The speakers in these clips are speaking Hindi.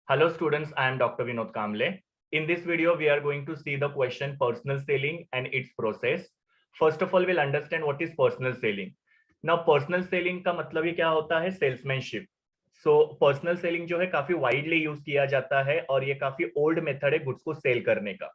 Hello students, I am Dr. Vinod Kamble. In this video, we are going to see the question personal selling and its process. First of all, we'll understand what is personal selling. Now, personal selling का मतलब ये क्या होता है? सेल्समैनशिप. सो पर्सनल सेलिंग जो है काफी वाइडली यूज किया जाता है और ये काफी ओल्ड मेथड है गुड्स को सेल करने का.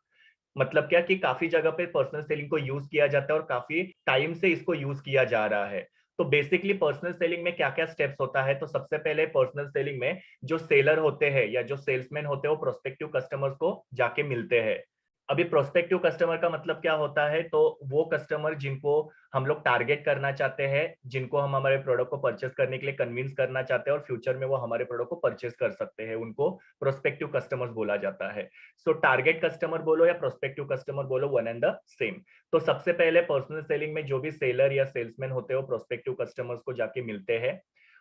मतलब क्या कि काफी जगह पे पर्सनल सेलिंग को यूज किया जाता है और काफी टाइम से इसको यूज किया जा रहा है. तो बेसिकली पर्सनल सेलिंग में क्या क्या स्टेप्स होता है? तो सबसे पहले पर्सनल सेलिंग में जो सेलर होते हैं या जो सेल्समैन होते हैं वो प्रोस्पेक्टिव कस्टमर्स को जाके मिलते हैं. अभी प्रोस्पेक्टिव कस्टमर का मतलब क्या होता है? तो वो कस्टमर जिनको हम लोग टारगेट करना चाहते हैं, जिनको हम हमारे प्रोडक्ट को परचेस करने के लिए कन्विंस करना चाहते हैं और फ्यूचर में वो हमारे प्रोडक्ट को परचेस कर सकते हैं, उनको प्रोस्पेक्टिव कस्टमर्स बोला जाता है. सो टारगेट कस्टमर बोलो या प्रोस्पेक्टिव कस्टमर बोलो, वन एंड द सेम. तो सबसे पहले पर्सनल सेलिंग में जो भी सेलर या सेल्समैन होते हैं वो प्रोस्पेक्टिव कस्टमर्स को जाके मिलते हैं.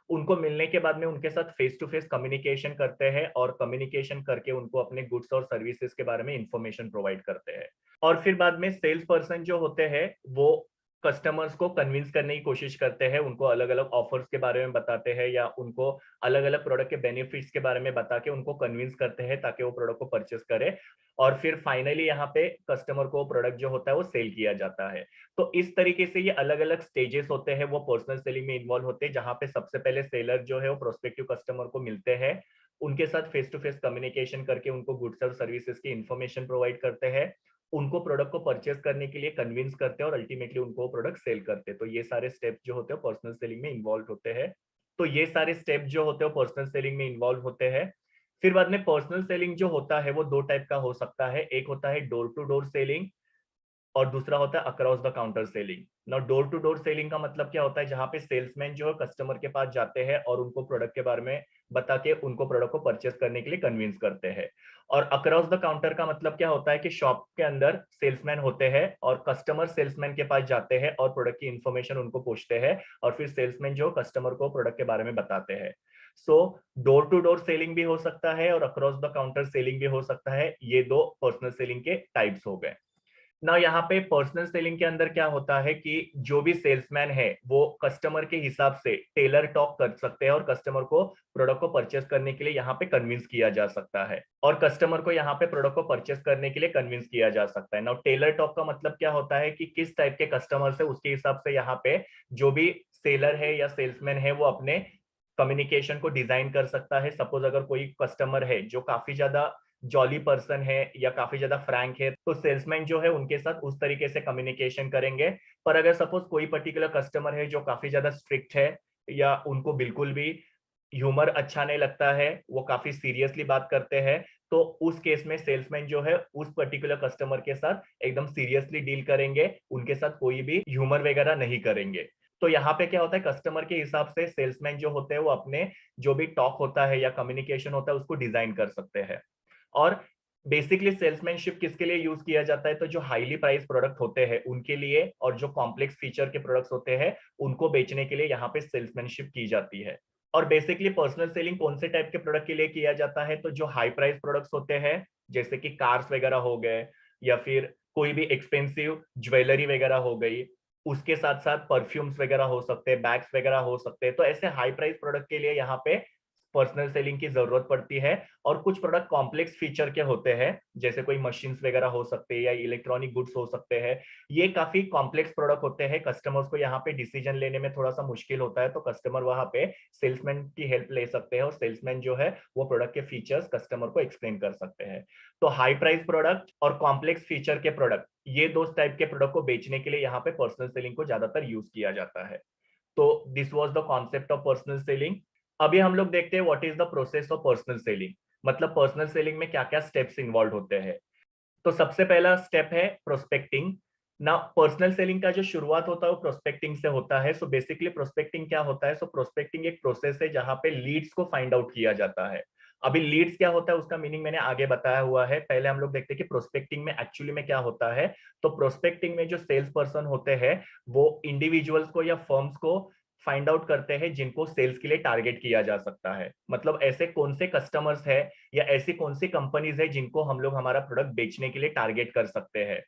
उनको मिलने के बाद में उनके साथ फेस टू फेस कम्युनिकेशन करते हैं और कम्युनिकेशन करके उनको अपने गुड्स और सर्विसेज के बारे में इंफॉर्मेशन प्रोवाइड करते हैं. और फिर बाद में सेल्स पर्सन जो होते हैं वो कस्टमर्स को कन्विंस करने की कोशिश करते हैं, उनको अलग अलग ऑफर्स के बारे में बताते हैं या उनको अलग अलग प्रोडक्ट के बेनिफिट्स के बारे में बता के उनको कन्विंस करते हैं ताकि वो प्रोडक्ट को परचेस करे. और फिर फाइनली यहाँ पे कस्टमर को प्रोडक्ट जो होता है वो सेल किया जाता है. तो इस तरीके से ये अलग अलग स्टेजेस होते हैं वो पर्सनल सेलिंग में इन्वॉल्व होते हैं, जहां पे सबसे पहले सेलर जो है वो प्रोस्पेक्टिव कस्टमर को मिलते हैं, उनके साथ फेस टू फेस कम्युनिकेशन करके उनको गुड्स और सर्विसेज की इंफॉर्मेशन प्रोवाइड करते हैं, उनको प्रोडक्ट को परचेस करने के लिए कन्विंस करते हैं और अल्टीमेटली उनको प्रोडक्ट सेल करते हैं. तो ये सारे स्टेप जो होते हैं पर्सनल सेलिंग में इन्वॉल्व होते हैं. तो ये सारे स्टेप जो होते हैं पर्सनल सेलिंग में इन्वॉल्व होते हैं. फिर बाद में पर्सनल सेलिंग जो होता है वो दो टाइप का हो सकता है. एक होता है डोर टू डोर सेलिंग और दूसरा होता है across the counter selling. Now door to door selling का मतलब क्या होता है? जहां पे सेल्समैन जो है कस्टमर के पास जाते हैं और उनको प्रोडक्ट के बारे में बता के उनको प्रोडक्ट को परचेस करने के लिए कन्विंस करते हैं. और अक्रॉस द काउंटर का मतलब क्या होता है कि शॉप के अंदर सेल्समैन होते हैं और कस्टमर सेल्समैन के पास जाते हैं और प्रोडक्ट की इंफॉर्मेशन उनको पूछते हैं और फिर सेल्समैन जो कस्टमर को प्रोडक्ट के बारे में बताते हैं. सो डोर टू डोर सेलिंग भी हो सकता है और अक्रॉस द काउंटर सेलिंग भी हो सकता है. ये दो पर्सनल सेलिंग के टाइप्स हो गए ना. यहाँ पे पर्सनल सेलिंग के अंदर क्या होता है कि जो भी सेल्समैन है वो कस्टमर के हिसाब से टेलर टॉक कर सकते हैं और कस्टमर को प्रोडक्ट को परचेस करने के लिए यहाँ पे कन्विंस किया जा सकता है और कस्टमर को यहाँ पे प्रोडक्ट को परचेस करने के लिए कन्विंस किया जा सकता है. नाउ टेलर टॉक का मतलब क्या होता है कि किस टाइप के कस्टमर है उसके हिसाब से यहाँ पे जो भी सेलर है या सेल्समैन है वो अपने कम्युनिकेशन को डिजाइन कर सकता है. सपोज अगर कोई कस्टमर है जो काफी ज्यादा जॉली पर्सन है या काफी ज्यादा फ्रैंक है तो सेल्समैन जो है उनके साथ उस तरीके से कम्युनिकेशन करेंगे. पर अगर सपोज कोई पर्टिकुलर कस्टमर है जो काफी ज्यादा स्ट्रिक्ट है या उनको बिल्कुल भी ह्यूमर अच्छा नहीं लगता है, वो काफी सीरियसली बात करते हैं, तो उस केस में सेल्समैन जो है उस पर्टिकुलर कस्टमर के साथ एकदम सीरियसली डील करेंगे, उनके साथ कोई भी ह्यूमर वगैरह नहीं करेंगे. तो यहाँ पे क्या होता है, कस्टमर के हिसाब से सेल्समैन जो होते हैं वो अपने जो भी टॉक होता है या कम्युनिकेशन होता है उसको डिजाइन कर सकते हैं. और बेसिकली सेल्समैनशिप किसके लिए यूज किया जाता है? तो जो हाईली प्राइस प्रोडक्ट होते हैं उनके लिए और जो कॉम्प्लेक्स फीचर के प्रोडक्ट्स होते हैं उनको बेचने के लिए यहाँ पे सेल्समैनशिप की जाती है. और बेसिकली पर्सनल सेलिंग कौन से टाइप के प्रोडक्ट के लिए किया जाता है? तो जो हाई प्राइस प्रोडक्ट्स होते हैं जैसे कि कार्स वगैरह हो गए या फिर कोई भी एक्सपेंसिव ज्वेलरी वगैरह हो गई, उसके साथ साथ परफ्यूम्स वगैरह हो सकते हैं, बैग्स वगैरह हो सकते हैं. तो ऐसे हाई प्राइस प्रोडक्ट के लिए यहाँ पे पर्सनल सेलिंग की जरूरत पड़ती है. और कुछ प्रोडक्ट कॉम्प्लेक्स फीचर के होते हैं जैसे कोई मशीन्स वगैरह हो सकते हैं या इलेक्ट्रॉनिक गुड्स हो सकते हैं, ये काफी कॉम्प्लेक्स प्रोडक्ट होते हैं. कस्टमर्स को यहाँ पे डिसीजन लेने में थोड़ा सा मुश्किल होता है तो कस्टमर वहां पे सेल्समैन की हेल्प ले सकते हैं और सेल्समैन जो है वो प्रोडक्ट के फीचर्स कस्टमर को एक्सप्लेन कर सकते हैं. तो हाई प्राइस प्रोडक्ट और कॉम्प्लेक्स फीचर के प्रोडक्ट, ये दो टाइप के प्रोडक्ट को बेचने के लिए यहाँ पे पर्सनल सेलिंग को ज्यादातर यूज किया जाता है. तो this was the concept of personal selling. अभी हम लोग देखते हैं what is the process of personal selling. मतलब पर्सनल सेलिंग में क्या क्या स्टेप्स इन्वॉल्व होते हैं. तो सबसे पहला स्टेप है प्रोस्पेक्टिंग. ना पर्सनल सेलिंग का जो शुरुआत होता है वो प्रोस्पेक्टिंग से होता है. सो बेसिकली प्रोस्पेक्टिंग क्या होता है? सो प्रोस्पेक्टिंग एक प्रोसेस है जहां पे लीड्स को फाइंड आउट किया जाता है. अभी लीड्स क्या होता है उसका मीनिंग मैंने आगे बताया हुआ है. पहले हम लोग देखते हैं कि प्रोस्पेक्टिंग में एक्चुअली में क्या होता है. तो प्रोस्पेक्टिंग में जो सेल्स पर्सन होते हैं वो इंडिविजुअल्स को या फर्म्स को फाइंड आउट करते हैं जिनको सेल्स के लिए टारगेट किया जा सकता है. मतलब ऐसे कौन से कस्टमर्स है या ऐसी कौन सी कंपनीज है जिनको हम लोग हमारा प्रोडक्ट बेचने के लिए टारगेट कर सकते हैं.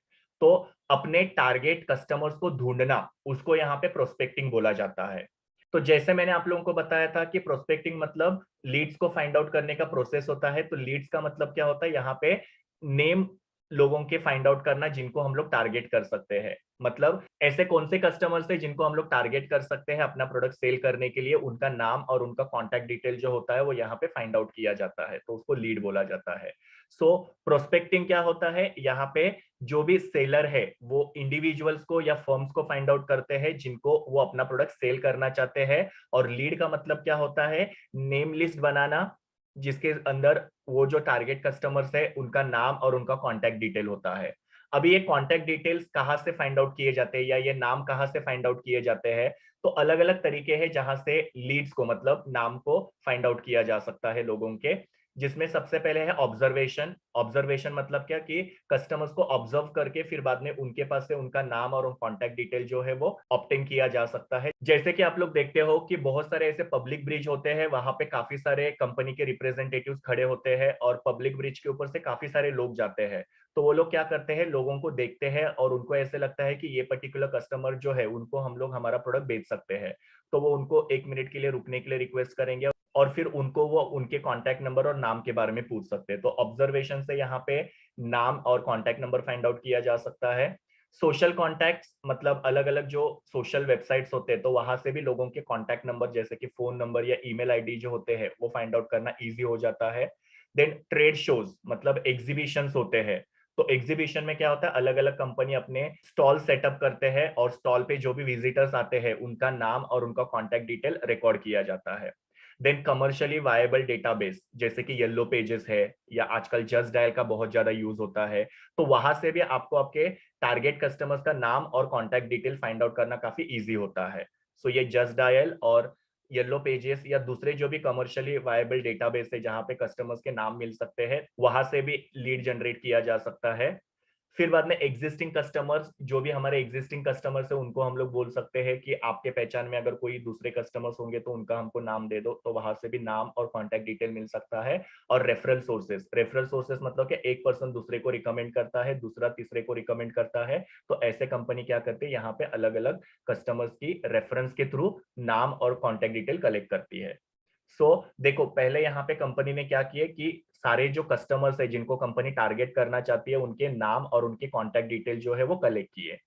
तो अपने टारगेट कस्टमर्स को ढूंढना उसको यहाँ पे प्रोस्पेक्टिंग बोला जाता है. तो जैसे मैंने आप लोगों को बताया था कि प्रोस्पेक्टिंग मतलब लीड्स को फाइंड आउट करने का प्रोसेस होता है। तो लीड्स का मतलब क्या होता है, यहाँ पे नेम लोगों के फाइंड आउट करना जिनको हम लोग टारगेट कर सकते हैं। मतलब ऐसे कौन से कस्टमर्स है जिनको हम लोग टारगेट कर सकते हैं अपना प्रोडक्ट सेल करने के लिए, उनका नाम और उनका कॉन्टैक्ट डिटेल जो होता है वो यहाँ पे फाइंड आउट किया जाता है, तो उसको लीड बोला जाता है। सो प्रोस्पेक्टिंग क्या होता है, यहाँ पे जो भी सेलर है वो इंडिविजुअल्स को या फर्म्स को फाइंड आउट करते हैं जिनको वो अपना प्रोडक्ट सेल करना चाहते हैं। और लीड का मतलब क्या होता है, नेम लिस्ट बनाना जिसके अंदर वो जो टारगेट कस्टमर्स है उनका नाम और उनका कॉन्टैक्ट डिटेल होता है। अभी ये कॉन्टैक्ट डिटेल्स कहाँ से फाइंड आउट किए जाते हैं या ये नाम कहाँ से फाइंड आउट किए जाते हैं, तो अलग अलग तरीके हैं जहां से लीड्स को मतलब नाम को फाइंड आउट किया जा सकता है लोगों के। जिसमें सबसे पहले है ऑब्जर्वेशन। ऑब्जर्वेशन मतलब क्या कि कस्टमर्स को ऑब्जर्व करके फिर बाद में उनके पास से उनका नाम और उन कॉन्टैक्ट डिटेल जो है वो ऑब्टेन किया जा सकता है। जैसे कि आप लोग देखते हो कि बहुत सारे ऐसे पब्लिक ब्रिज होते हैं, वहां पे काफी सारे कंपनी के रिप्रेजेंटेटिव्स खड़े होते हैं और पब्लिक ब्रिज के ऊपर से काफी सारे लोग जाते हैं। तो वो लोग क्या करते हैं, लोगों को देखते हैं और उनको ऐसे लगता है कि ये पर्टिकुलर कस्टमर जो है उनको हम लोग हमारा प्रोडक्ट बेच सकते हैं। तो वो उनको 1 मिनट के लिए रुकने के लिए रिक्वेस्ट करेंगे और फिर उनको वो उनके कॉन्टैक्ट नंबर और नाम के बारे में पूछ सकते हैं। तो ऑब्जर्वेशन से यहाँ पे नाम और कॉन्टैक्ट नंबर फाइंड आउट किया जा सकता है। सोशल कॉन्टैक्ट्स मतलब अलग अलग जो सोशल वेबसाइट्स होते हैं तो वहां से भी लोगों के कॉन्टैक्ट नंबर जैसे कि फोन नंबर या ईमेल आईडी जो होते हैं वो फाइंड आउट करना इजी हो जाता है। देन ट्रेड शोज मतलब एग्जीबिशंस होते हैं। तो एग्जीबिशन में क्या होता है, अलग अलग कंपनी अपने स्टॉल सेटअप करते हैं और स्टॉल पे जो भी विजिटर्स आते हैं उनका नाम और उनका कॉन्टैक्ट डिटेल रिकॉर्ड किया जाता है। देन कमर्शियली वायबल डेटाबेस जैसे कि येलो पेजेस है या आजकल जस्ट डायल का बहुत ज्यादा यूज होता है। तो वहां से भी आपको आपके टारगेट कस्टमर्स का नाम और कॉन्टैक्ट डिटेल फाइंड आउट करना काफी इजी होता है। सो ये जस्ट डायल और येलो पेजेस या दूसरे जो भी कमर्शियली वायबल डेटाबेस है जहां पे कस्टमर्स के नाम मिल सकते हैं, वहां से भी लीड जनरेट किया जा सकता है। फिर बाद में एग्जिस्टिंग कस्टमर्स, जो भी हमारे एग्जिस्टिंग कस्टमर्स है उनको हम लोग बोल सकते हैं कि आपके पहचान में अगर कोई दूसरे कस्टमर्स होंगे तो उनका हमको नाम दे दो, तो वहां से भी नाम और कॉन्टैक्ट डिटेल मिल सकता है। और रेफरल सोर्सेस, रेफरल सोर्सेस मतलब कि एक पर्सन दूसरे को रिकमेंड करता है, दूसरा तीसरे को रिकमेंड करता है। तो ऐसे कंपनी क्या करती है, यहाँ पे अलग अलग कस्टमर्स की रेफरेंस के थ्रू नाम और कॉन्टैक्ट डिटेल कलेक्ट करती है। देखो पहले यहाँ पे कंपनी ने क्या किया कि सारे जो कस्टमर्स है जिनको कंपनी टारगेट करना चाहती है उनके नाम और उनके कॉन्टैक्ट डिटेल जो है वो कलेक्ट किए।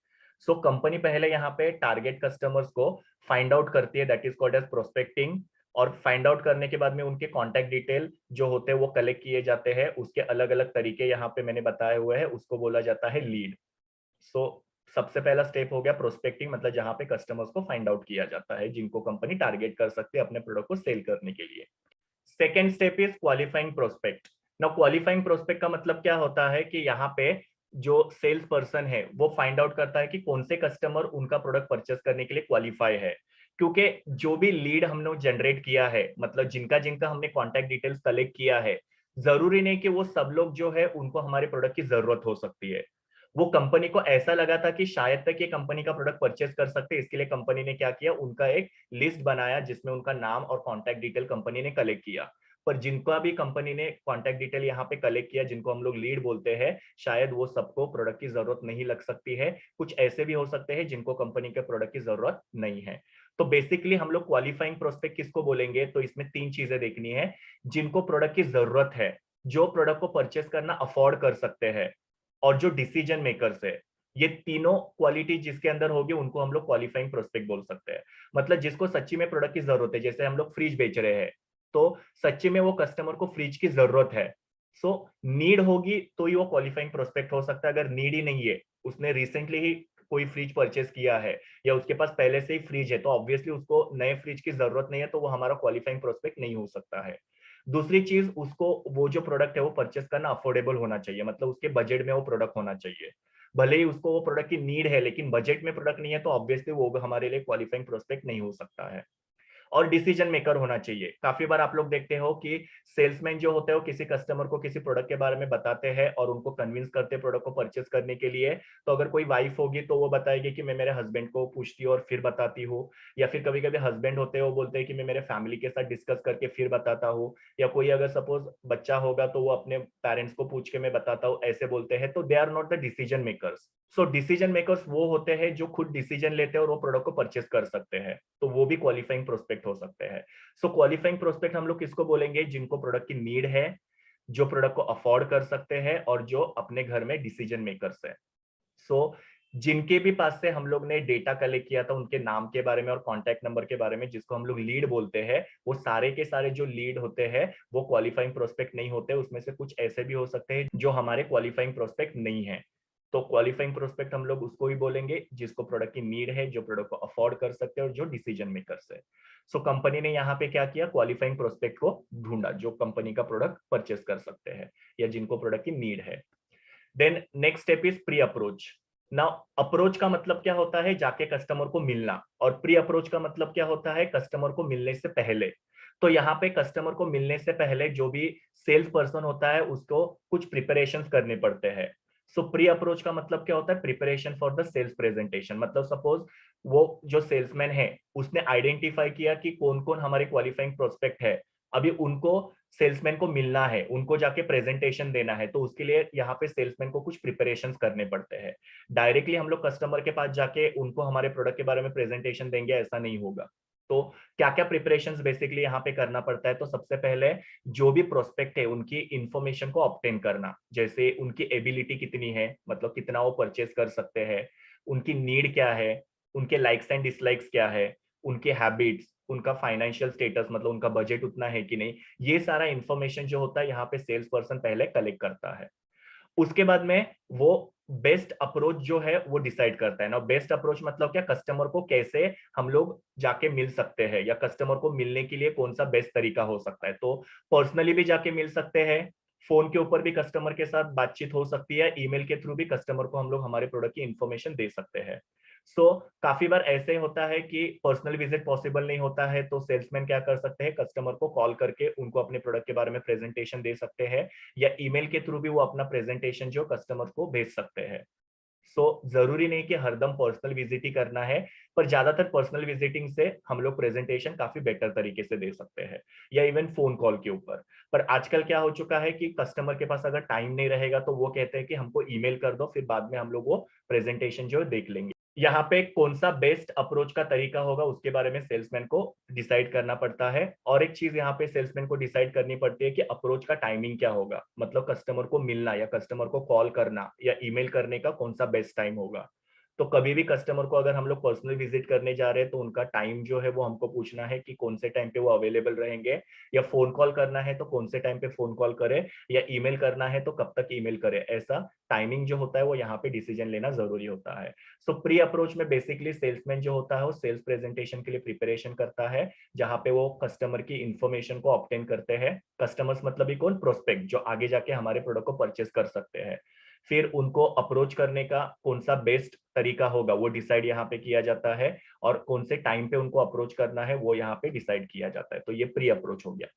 कंपनी पहले यहाँ पे टारगेट कस्टमर्स को फाइंड आउट करती है, that is called as prospecting. और फाइंड आउट करने के बाद में उनके कॉन्टैक्ट डिटेल जो होते हैं वो कलेक्ट किए जाते हैं। उसके अलग अलग तरीके यहाँ पे मैंने बताए हुए हैं, उसको बोला जाता है लीड। सो सबसे पहला स्टेप हो गया प्रोस्पेक्टिंग, मतलब जहां पे कस्टमर्स को फाइंड आउट किया जाता है जिनको कंपनी टारगेट कर सकती है अपने प्रोडक्ट को सेल करने के लिए। Second step is qualifying prospect. Now qualifying prospect का मतलब क्या होता है कि यहाँ पे जो सेल्स पर्सन है वो फाइंड आउट करता है कि कौन से कस्टमर उनका प्रोडक्ट परचेस करने के लिए क्वालिफाई है। क्योंकि जो भी लीड हमने जनरेट किया है, मतलब जिनका जिनका हमने कॉन्टैक्ट डिटेल्स कलेक्ट किया है, जरूरी नहीं कि वो सब लोग जो है उनको हमारे प्रोडक्ट की जरूरत हो सकती है। वो कंपनी को ऐसा लगा था कि शायद तक ये कंपनी का प्रोडक्ट परचेस कर सकते हैं, इसके लिए कंपनी ने क्या किया, उनका एक लिस्ट बनाया जिसमें उनका नाम और कॉन्टैक्ट डिटेल कंपनी ने कलेक्ट किया। पर जिनका भी कंपनी ने कॉन्टैक्ट डिटेल यहाँ पे कलेक्ट किया जिनको हम लोग लीड बोलते हैं, शायद वो सबको प्रोडक्ट की जरूरत नहीं लग सकती है। कुछ ऐसे भी हो सकते हैं जिनको कंपनी के प्रोडक्ट की जरूरत नहीं है। तो बेसिकली हम लोग क्वालिफाइंग प्रोस्पेक्ट किसको बोलेंगे, तो इसमें 3 चीजें देखनी है। जिनको प्रोडक्ट की जरूरत है, जो प्रोडक्ट को परचेस करना अफोर्ड कर सकते हैं, और जो डिसीजन मेकर्स है, ये तीनों क्वालिटी जिसके अंदर होगी उनको हम लोग क्वालिफाइंग प्रोस्पेक्ट बोल सकते हैं। मतलब जिसको सच्ची में प्रोडक्ट की जरूरत है, जैसे हम लोग फ्रिज बेच रहे हैं तो सच्ची में वो कस्टमर को फ्रिज की जरूरत है। नीड होगी तो ही वो क्वालिफाइंग प्रोस्पेक्ट हो सकता है। अगर नीड ही नहीं है, उसने रिसेंटली ही कोई फ्रिज परचेस किया है या उसके पास पहले से ही फ्रिज है, तो ऑब्वियसली उसको नए फ्रिज की जरूरत नहीं है, तो वो हमारा क्वालिफाइंग प्रोस्पेक्ट नहीं हो सकता है। दूसरी चीज, उसको वो जो प्रोडक्ट है वो परचेस करना अफोर्डेबल होना चाहिए, मतलब उसके बजट में वो प्रोडक्ट होना चाहिए। भले ही उसको वो प्रोडक्ट की नीड है लेकिन बजट में प्रोडक्ट नहीं है, तो ऑब्वियसली वो हमारे लिए क्वालिफाइंग प्रोस्पेक्ट नहीं हो सकता है। और डिसीजन मेकर होना चाहिए। काफी बार आप लोग देखते हो कि सेल्समैन जो होते हैं वो किसी कस्टमर को किसी प्रोडक्ट के बारे में बताते हैं और उनको कन्विंस करते हैं प्रोडक्ट को परचेस करने के लिए। तो अगर कोई वाइफ होगी तो वो बताएगी कि मैं मेरे हस्बैंड को पूछती हूँ और फिर बताती हूँ, या फिर कभी कभी हस्बैंड होते हैं वो बोलते हैं कि मैं मेरे फैमिली के साथ डिस्कस करके फिर बताता हूँ, या कोई अगर सपोज बच्चा होगा तो वो अपने पेरेंट्स को पूछ के मैं बताता हूँ, ऐसे बोलते हैं। तो they are not the decision makers. So decision makers वो होते हैं जो खुद डिसीजन लेते हैं और वो प्रोडक्ट को परचेस कर सकते हैं, तो वो भी क्वालिफाइंग प्रोस्पेक्ट हो सकते हैं। सो क्वालिफाइंग प्रोस्पेक्ट हम लोग किसको बोलेंगे? जिनको प्रोडक्ट की नीड है, जो प्रोडक्ट को अफोर्ड कर सकते हैं और जो अपने घर में डिसीजन मेकर्स है। सो जिनके भी पास से हम लोग ने डेटा कलेक्ट किया था उनके नाम के बारे में और कॉन्टैक्ट नंबर के बारे में, जिसको हम लोग लीड बोलते हैं, वो सारे के सारे जो लीड होते हैं वो क्वालिफाइंग प्रोस्पेक्ट नहीं होते। उसमें से कुछ ऐसे भी हो सकते हैं जो हमारे क्वालिफाइंग प्रोस्पेक्ट नहीं है। तो क्वालिफाइंग प्रोस्पेक्ट हम लोग उसको ही बोलेंगे जिसको प्रोडक्ट की नीड है, जो प्रोडक्ट को अफोर्ड कर सकते हैं और जो डिसीजन मेकर्स है। सो कंपनी ने यहाँ पे क्या किया? क्वालिफाइंग प्रोस्पेक्ट को ढूंढा जो कंपनी का प्रोडक्ट परचेस कर सकते हैं या जिनको प्रोडक्ट की नीड है। Then next step is pre approach. Now approach का मतलब क्या होता है? जाके कस्टमर को मिलना। और प्री अप्रोच का मतलब क्या होता है? कस्टमर को मिलने से पहले। तो यहाँ पे कस्टमर को मिलने से पहले जो भी सेल्स पर्सन होता है उसको कुछ प्रिपरेशन करने पड़ते हैं। सो प्री अप्रोच का मतलब क्या होता है? Preparation for the sales presentation. मतलब सपोज वो जो सेल्समैन है उसने आइडेंटिफाई किया कि कौन कौन हमारे क्वालिफाइंग प्रोस्पेक्ट है, अभी उनको सेल्समैन को मिलना है, उनको जाके प्रेजेंटेशन देना है, तो उसके लिए यहाँ पे सेल्समैन को कुछ प्रिपरेशन करने पड़ते हैं। डायरेक्टली हम लोग कस्टमर के पास जाके उनको हमारे प्रोडक्ट के बारे में प्रेजेंटेशन देंगे ऐसा नहीं होगा। तो क्या क्या प्रिपरेशंस बेसिकली यहाँ पे करना पड़ता है? तो सबसे पहले जो भी प्रोस्पेक्ट है उनकी इंफॉर्मेशन को ऑब्टेन करना, जैसे उनकी एबिलिटी कितनी है, मतलब कितना वो परचेज कर सकते हैं, उनकी नीड क्या है, उनके लाइक्स एंड डिसलाइक्स क्या है, उनके हैबिट्स, उनका फाइनेंशियल स्टेटस, मतलब उनका बजट उतना है कि नहीं, ये सारा इंफॉर्मेशन जो होता है यहाँ पे सेल्स पर्सन पहले कलेक्ट करता है। उसके बाद में वो बेस्ट अप्रोच जो है वो डिसाइड करता है ना। बेस्ट अप्रोच मतलब क्या? कस्टमर को कैसे हम लोग जाके मिल सकते हैं या कस्टमर को मिलने के लिए कौन सा बेस्ट तरीका हो सकता है। तो पर्सनली भी जाके मिल सकते हैं, फोन के ऊपर भी कस्टमर के साथ बातचीत हो सकती है, ईमेल के थ्रू भी कस्टमर को हम लोग हमारे प्रोडक्ट की इंफॉर्मेशन दे सकते हैं। काफी बार ऐसे होता है कि पर्सनल विजिट पॉसिबल नहीं होता है, तो सेल्समैन क्या कर सकते हैं? कस्टमर को कॉल करके उनको अपने प्रोडक्ट के बारे में प्रेजेंटेशन दे सकते हैं, या ईमेल के थ्रू भी वो अपना प्रेजेंटेशन जो कस्टमर को भेज सकते हैं। जरूरी नहीं कि हरदम पर्सनल विजिट ही करना है, पर ज्यादातर पर्सनल विजिटिंग से हम लोग प्रेजेंटेशन काफी बेटर तरीके से दे सकते हैं, या इवन फोन कॉल के ऊपर। पर आजकल क्या हो चुका है कि कस्टमर के पास अगर टाइम नहीं रहेगा तो वो कहते हैं कि हमको ईमेल कर दो, फिर बाद में हम लोग वो प्रेजेंटेशन जो है देख लेंगे। यहाँ पे कौन सा बेस्ट अप्रोच का तरीका होगा उसके बारे में सेल्समैन को डिसाइड करना पड़ता है। और एक चीज यहाँ पे सेल्समैन को डिसाइड करनी पड़ती है कि अप्रोच का टाइमिंग क्या होगा, मतलब कस्टमर को मिलना या कस्टमर को कॉल करना या ईमेल करने का कौन सा बेस्ट टाइम होगा। तो कभी भी कस्टमर को अगर हम लोग पर्सनल विजिट करने जा रहे हैं तो उनका टाइम जो है वो हमको पूछना है कि कौन से टाइम पे वो अवेलेबल रहेंगे, या फोन कॉल करना है तो कौन से टाइम पे फोन कॉल करे, या ईमेल करना है तो कब तक ईमेल करे। ऐसा टाइमिंग जो होता है वो यहाँ पे डिसीजन लेना जरूरी होता है। प्री अप्रोच में बेसिकली सेल्समैन जो होता है वो सेल्स प्रेजेंटेशन के लिए प्रिपरेशन करता है, जहां पे वो कस्टमर की इंफॉर्मेशन को ऑब्टेन करते हैं। कस्टमर्स मतलब ही कौन? प्रोस्पेक्ट, जो आगे जाके हमारे प्रोडक्ट को परचेस कर सकते हैं। फिर उनको अप्रोच करने का कौन सा बेस्ट तरीका होगा वो डिसाइड यहाँ पे किया जाता है, और कौन से टाइम पे उनको अप्रोच करना है वो यहाँ पे डिसाइड किया जाता है। तो ये प्री अप्रोच हो गया।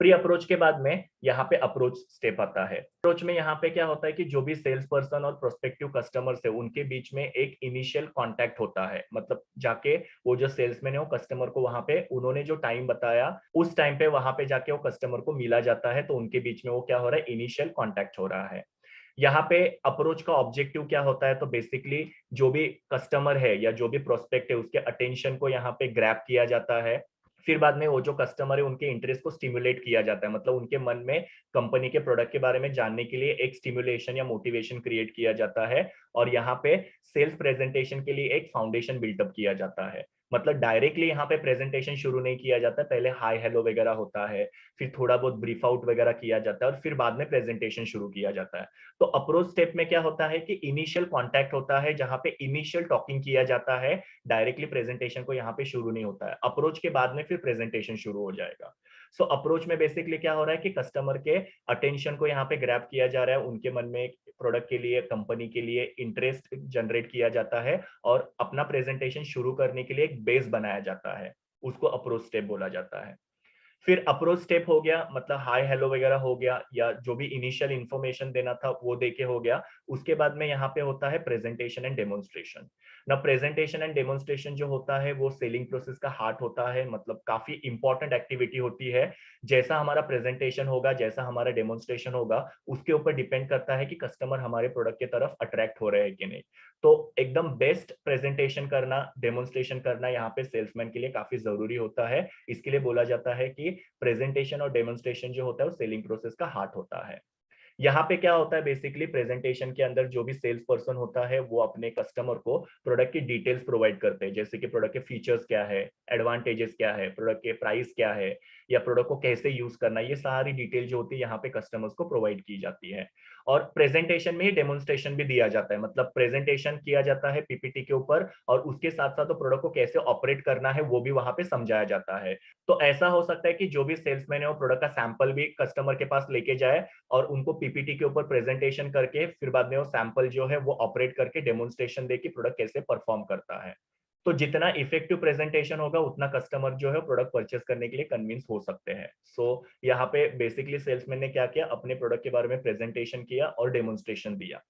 प्री अप्रोच के बाद में यहाँ पे अप्रोच स्टेप आता है। अप्रोच में यहाँ पे क्या होता है कि जो भी सेल्स पर्सन और प्रोस्पेक्टिव कस्टमर्स है उनके बीच में एक इनिशियल कांटेक्ट होता है, मतलब जाके वो जो सेल्समैन है वो कस्टमर को वहां पे उन्होंने जो टाइम बताया उस टाइम पे वहां पे जाके वो कस्टमर को मिला जाता है, तो उनके बीच में वो क्या हो रहा है? इनिशियल कॉन्टैक्ट हो रहा है। यहाँ पे अप्रोच का ऑब्जेक्टिव क्या होता है? तो बेसिकली जो भी कस्टमर है या जो भी प्रोस्पेक्ट है उसके अटेंशन को यहाँ पे ग्रैब किया जाता है। फिर बाद में वो जो कस्टमर है उनके इंटरेस्ट को स्टिमुलेट किया जाता है, मतलब उनके मन में कंपनी के प्रोडक्ट के बारे में जानने के लिए एक स्टिमुलेशन या मोटिवेशन क्रिएट किया जाता है। और यहाँ पे सेल्स प्रेजेंटेशन के लिए एक फाउंडेशन बिल्टअप किया जाता है। मतलब डायरेक्टली यहाँ पे प्रेजेंटेशन शुरू नहीं किया जाता, पहले हाय हेलो वगैरह होता है, फिर थोड़ा बहुत ब्रीफ आउट वगैरह किया जाता है और फिर बाद में प्रेजेंटेशन शुरू किया जाता है। तो अप्रोच स्टेप में क्या होता है कि इनिशियल कांटेक्ट होता है, जहां पे इनिशियल टॉकिंग किया जाता है, डायरेक्टली प्रेजेंटेशन को यहाँ पे शुरू नहीं होता है। अप्रोच के बाद में फिर प्रेजेंटेशन शुरू हो जाएगा। अप्रोच में बेसिकली क्या हो रहा है कि कस्टमर के अटेंशन को यहाँ पे ग्रैब किया जा रहा है, उनके मन में प्रोडक्ट के लिए, कंपनी के लिए इंटरेस्ट जनरेट किया जाता है और अपना प्रेजेंटेशन शुरू करने के लिए एक बेस बनाया जाता है। उसको अप्रोच स्टेप बोला जाता है। फिर अप्रोच स्टेप हो गया, मतलब हाय हेलो वगैरह हो गया, या जो भी इनिशियल इंफॉर्मेशन देना था वो देके हो गया। उसके बाद में यहाँ पे होता है प्रेजेंटेशन एंड डेमोन्स्ट्रेशन। ना प्रेजेंटेशन एंड डेमोन्स्ट्रेशन जो होता है वो सेलिंग प्रोसेस का हार्ट होता है, मतलब काफी इंपॉर्टेंट एक्टिविटी होती है। जैसा हमारा प्रेजेंटेशन होगा, जैसा हमारा डेमोन्स्ट्रेशन होगा, उसके ऊपर डिपेंड करता है कि कस्टमर हमारे प्रोडक्ट की तरफ अट्रैक्ट हो रहे हैं कि नहीं। तो एकदम बेस्ट प्रेजेंटेशन करना, डेमोन्स्ट्रेशन करना यहाँ पे सेल्समैन के लिए काफी जरूरी होता है। इसके लिए बोला जाता है कि प्रेजेंटेशन और डेमोन्स्ट्रेशन जो होता है वो सेलिंग प्रोसेस का हार्ट होता है। यहाँ पे क्या होता है, बेसिकली प्रेजेंटेशन के अंदर जो भी सेल्स पर्सन होता है वो अपने कस्टमर को प्रोडक्ट की डिटेल्स प्रोवाइड करते हैं, जैसे कि प्रोडक्ट के फीचर्स क्या है, एडवांटेजेस क्या है, प्रोडक्ट के प्राइस क्या है, या प्रोडक्ट को कैसे यूज करना है, ये सारी डिटेल जो होती है यहाँ पे कस्टमर्स को प्रोवाइड की जाती है। और प्रेजेंटेशन में ही डेमोन्स्ट्रेशन भी दिया जाता है, मतलब प्रेजेंटेशन किया जाता है पीपीटी के ऊपर, और उसके साथ साथ तो प्रोडक्ट को कैसे ऑपरेट करना है वो भी वहां पे समझाया जाता है। तो ऐसा हो सकता है कि जो भी सेल्समैन है वो प्रोडक्ट का सैंपल भी कस्टमर के पास लेके जाए, और उनको पीपीटी के ऊपर प्रेजेंटेशन करके फिर बाद में वो सैंपल जो है वो ऑपरेट करके डेमोन्स्ट्रेशन दे कि प्रोडक्ट कैसे परफॉर्म करता है। तो जितना इफेक्टिव प्रेजेंटेशन होगा उतना कस्टमर जो है प्रोडक्ट परचेस करने के लिए कन्विंस हो सकते हैं। सो यहाँ पे बेसिकली सेल्समैन ने क्या किया, अपने प्रोडक्ट के बारे में प्रेजेंटेशन किया और डेमोन्स्ट्रेशन दिया।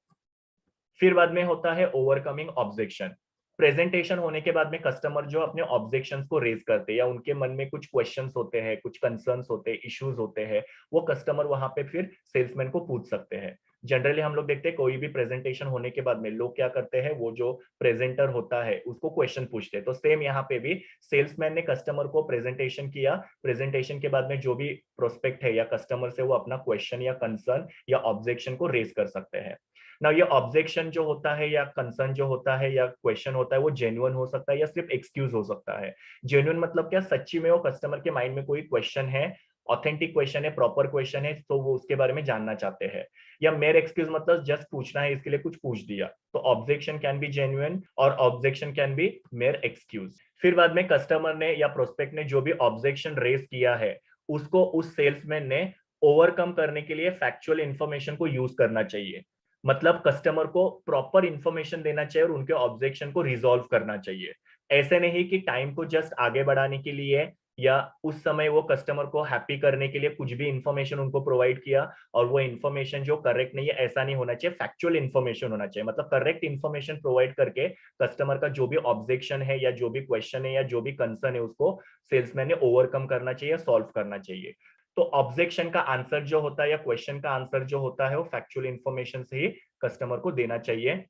फिर बाद में होता है ओवरकमिंग ऑब्जेक्शन। प्रेजेंटेशन होने के बाद में कस्टमर जो अपने ऑब्जेक्शंस को रेज करते हैं, या उनके मन में कुछ क्वेश्चंस होते हैं, कुछ कंसर्न्स होते हैं, इश्यूज होते हैं, वो कस्टमर वहां पे फिर सेल्समैन को पूछ सकते हैं। जनरली हम लोग देखते हैं कोई भी प्रेजेंटेशन होने के बाद में लोग क्या करते हैं, वो जो प्रेजेंटर होता है उसको क्वेश्चन पूछते हैं। तो सेम यहाँ पे भी सेल्समैन ने कस्टमर को प्रेजेंटेशन किया, प्रेजेंटेशन के बाद में जो भी प्रोस्पेक्ट है या कस्टमर से वो अपना क्वेश्चन या कंसर्न या ऑब्जेक्शन को रेज कर सकते हैं ना। ये ऑब्जेक्शन जो होता है या कंसर्न जो होता है या क्वेश्चन होता है वो जेन्युइन हो सकता है या सिर्फ एक्सक्यूज हो सकता है। जेन्युइन मतलब क्या, सच्ची में वो कस्टमर के माइंड में कोई क्वेश्चन है, ऑथेंटिक क्वेश्चन है, प्रॉपर क्वेश्चन है, तो वो उसके बारे में जानना चाहते हैं। या मेयर एक्सक्यूज मतलब जस्ट पूछना है, इसके लिए कुछ पूछ दिया। तो ऑब्जेक्शन कैन बी जेन्युइन और objection can be mayor excuse. फिर बाद में कस्टमर ने या प्रोस्पेक्ट ने जो भी ऑब्जेक्शन रेज किया है उसको उस सेल्समैन ने ओवरकम करने के लिए फैक्चुअल इंफॉर्मेशन को यूज करना चाहिए। मतलब कस्टमर को प्रॉपर इंफॉर्मेशन देना चाहिए और उनके ऑब्जेक्शन को रिजॉल्व करना चाहिए। ऐसे नहीं कि टाइम को जस्ट आगे बढ़ाने के लिए या उस समय वो कस्टमर को हैप्पी करने के लिए कुछ भी इंफॉर्मेशन उनको प्रोवाइड किया और वो इंफॉर्मेशन जो करेक्ट नहीं है, ऐसा नहीं होना चाहिए। फैक्चुअल इंफॉर्मेशन होना चाहिए, मतलब करेक्ट इंफॉर्मेशन प्रोवाइड करके कस्टमर का जो भी ऑब्जेक्शन है या जो भी क्वेश्चन है या जो भी कंसर्न है उसको सेल्समैन ने ओवरकम करना चाहिए, सॉल्व करना चाहिए। तो ऑब्जेक्शन का आंसर जो होता है या क्वेश्चन का आंसर जो होता है वो फैक्चुअल इंफॉर्मेशन से ही कस्टमर को देना चाहिए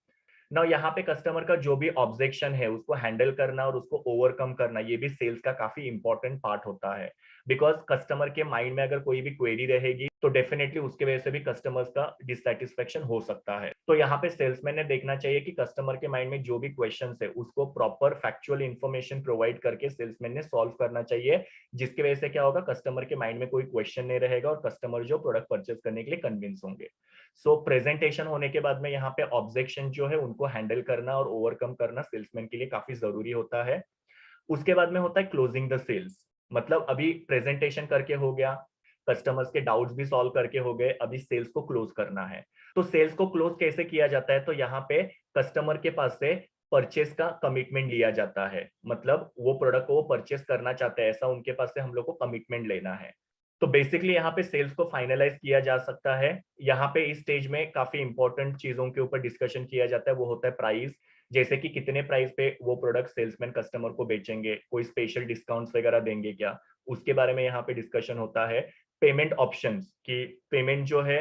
ना। यहाँ पे कस्टमर का जो भी ऑब्जेक्शन है उसको हैंडल करना और उसको ओवरकम करना, ये भी सेल्स का काफी इंपॉर्टेंट पार्ट होता है। बिकॉज कस्टमर के माइंड में अगर कोई भी क्वेरी रहेगी तो डेफिनेटली उसके वजह से भी कस्टमर्स का डिससेटिस्फेक्शन हो सकता है। तो यहाँ पे सेल्समैन ने देखना चाहिए कि कस्टमर के माइंड में जो भी क्वेश्चन है उसको प्रॉपर फैक्चुअल इंफॉर्मेशन प्रोवाइड करके सेल्समैन ने सॉल्व करना चाहिए, जिसकी वजह से क्या होगा, कस्टमर के माइंड में कोई क्वेश्चन नहीं रहेगा और कस्टमर जो प्रोडक्ट परचेज करने के लिए कन्विंस होंगे। सो प्रेजेंटेशन होने के बाद में यहाँ पे ऑब्जेक्शन जो है उनको हैंडल करना और ओवरकम करना सेल्समैन के लिए काफी जरूरी होता है। उसके बाद में होता है क्लोजिंग द सेल्स। मतलब अभी प्रेजेंटेशन करके हो गया, कस्टमर्स के डाउट्स भी सॉल्व करके हो गए, अभी सेल्स को क्लोज करना है। तो सेल्स को क्लोज कैसे किया जाता है, तो यहाँ पे कस्टमर के पास से परचेस का कमिटमेंट लिया जाता है। मतलब वो प्रोडक्ट को वो परचेस करना चाहते हैं, ऐसा उनके पास से हम लोग को कमिटमेंट लेना है। तो बेसिकली यहाँ पे सेल्स को फाइनलाइज किया जा सकता है। यहाँ पे इस स्टेज में काफी इंपॉर्टेंट चीजों के ऊपर डिस्कशन किया जाता है, वो होता है प्राइस। जैसे कि कितने प्राइस पे वो प्रोडक्ट सेल्समैन कस्टमर को बेचेंगे, कोई स्पेशल डिस्काउंट्स वगैरह देंगे क्या, उसके बारे में यहाँ पे डिस्कशन होता है। पेमेंट ऑप्शंस की पेमेंट जो है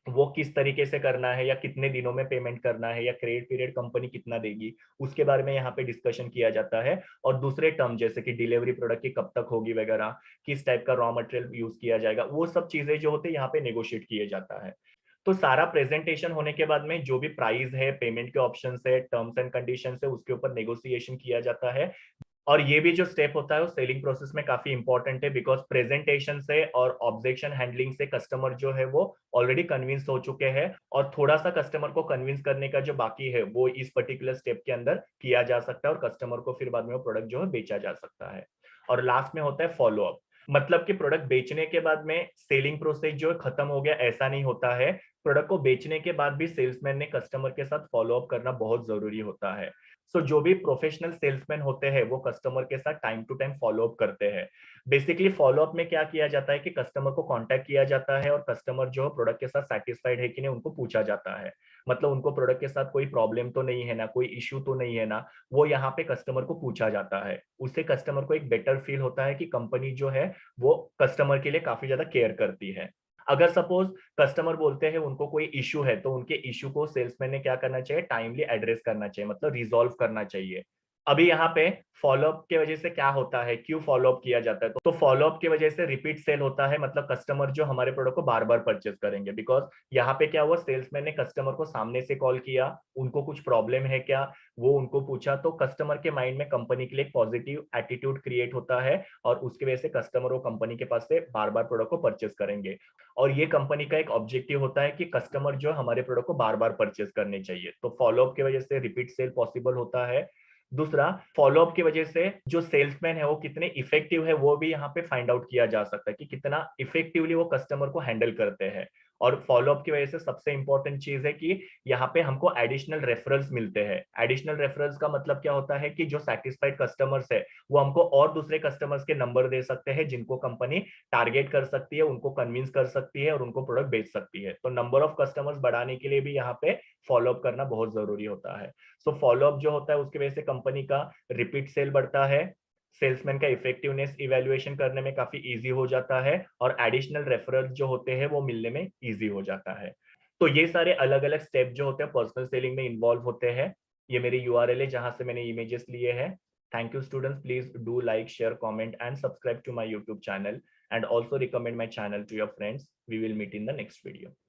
वो किस तरीके से करना है या कितने दिनों में पेमेंट करना है या क्रेडिट पीरियड कंपनी कितना देगी, उसके बारे में यहाँ पे डिस्कशन किया जाता है। और दूसरे टर्म जैसे कि डिलीवरी प्रोडक्ट की कब तक होगी वगैरह, किस टाइप का रॉ मटेरियल यूज किया जाएगा, वो सब चीजें जो होती है यहाँ पे नेगोशिएट किए जाता है। तो सारा प्रेजेंटेशन होने के बाद में जो भी प्राइस है, पेमेंट के ऑप्शन है, टर्म्स एंड कंडीशन है, उसके ऊपर नेगोशिएशन किया जाता है। और ये भी जो स्टेप होता है वो सेलिंग प्रोसेस में काफी इंपॉर्टेंट है, बिकॉज प्रेजेंटेशन से और ऑब्जेक्शन हैंडलिंग से कस्टमर जो है वो ऑलरेडी कन्विंस हो चुके हैं, और थोड़ा सा कस्टमर को कन्विंस करने का जो बाकी है वो इस पर्टिकुलर स्टेप के अंदर किया जा सकता है, और कस्टमर को फिर बाद में वो प्रोडक्ट जो है बेचा जा सकता है। और लास्ट में होता है फॉलो अप। मतलब कि प्रोडक्ट बेचने के बाद में सेलिंग प्रोसेस जो है खत्म हो गया, ऐसा नहीं होता है। प्रोडक्ट को बेचने के बाद भी सेल्समैन ने कस्टमर के साथ फॉलो अप करना बहुत जरूरी होता है। सो जो भी प्रोफेशनल सेल्समैन होते हैं वो कस्टमर के साथ time to time follow up करते हैं। बेसिकली फॉलो अप में क्या किया जाता है कि कस्टमर को कांटेक्ट किया जाता है और कस्टमर जो प्रोडक्ट के साथ सेटिस्फाइड है कि नहीं उनको पूछा जाता है। मतलब उनको प्रोडक्ट के साथ कोई प्रॉब्लम तो नहीं है ना, कोई इश्यू तो नहीं है ना, वो यहाँ पे कस्टमर को पूछा जाता है। उससे कस्टमर को एक बेटर फील होता है कि कंपनी जो है वो कस्टमर के लिए काफी ज्यादा केयर करती है। अगर सपोज कस्टमर बोलते हैं उनको कोई इश्यू है, तो उनके इश्यू को सेल्समैन ने क्या करना चाहिए, टाइमली एड्रेस करना चाहिए, मतलब रिजॉल्व करना चाहिए। अभी यहाँ पे फॉलोअप की वजह से क्या होता है, क्यों फॉलोअप किया जाता है, तो फॉलोअप की वजह से रिपीट सेल होता है, मतलब कस्टमर जो हमारे प्रोडक्ट को बार बार परचेज करेंगे। बिकॉज यहाँ पे क्या हुआ, सेल्समैन ने कस्टमर को सामने से कॉल किया, उनको कुछ प्रॉब्लम है क्या वो उनको पूछा, तो कस्टमर के माइंड में कंपनी के लिए एक पॉजिटिव एटीट्यूड क्रिएट होता है और उसकी वजह से कस्टमर वो कंपनी के पास से बार बार प्रोडक्ट को परचेज करेंगे। और ये कंपनी का एक ऑब्जेक्टिव होता है कि कस्टमर जो हमारे प्रोडक्ट को बार बार परचेज करने चाहिए, तो फॉलोअप की वजह से रिपीट सेल पॉसिबल होता है। दूसरा, फॉलोअप की वजह से जो सेल्समैन है वो कितने इफेक्टिव है वो भी यहाँ पे फाइंड आउट किया जा सकता है कि कितना इफेक्टिवली वो कस्टमर को हैंडल करते हैं। और फॉलोअप की वजह से सबसे इंपॉर्टेंट चीज है कि यहाँ पे हमको एडिशनल रेफरल्स मिलते हैं। एडिशनल रेफरल्स का मतलब क्या होता है कि जो सेटिस्फाइड कस्टमर्स है वो हमको और दूसरे कस्टमर्स के नंबर दे सकते हैं जिनको कंपनी टारगेट कर सकती है, उनको कन्विंस कर सकती है और उनको प्रोडक्ट बेच सकती है। तो नंबर ऑफ कस्टमर्स बढ़ाने के लिए भी यहाँ पे फॉलोअप करना बहुत जरूरी होता है। सो फॉलोअप जो होता है उसकी वजह से कंपनी का रिपीट सेल बढ़ता है, सेल्समैन का इफेक्टिवनेस इवैल्यूएशन करने में काफी इजी हो जाता है और एडिशनल रेफरल्स जो होते हैं वो मिलने में इजी हो जाता है। तो ये सारे अलग अलग स्टेप जो होते हैं पर्सनल सेलिंग में इन्वॉल्व होते हैं। ये मेरी यूआरएल है जहां से मैंने इमेजेस लिए हैं। Thank you students, please do like, share, comment and subscribe to my YouTube channel and also recommend my channel to your friends. We will meet in the next video.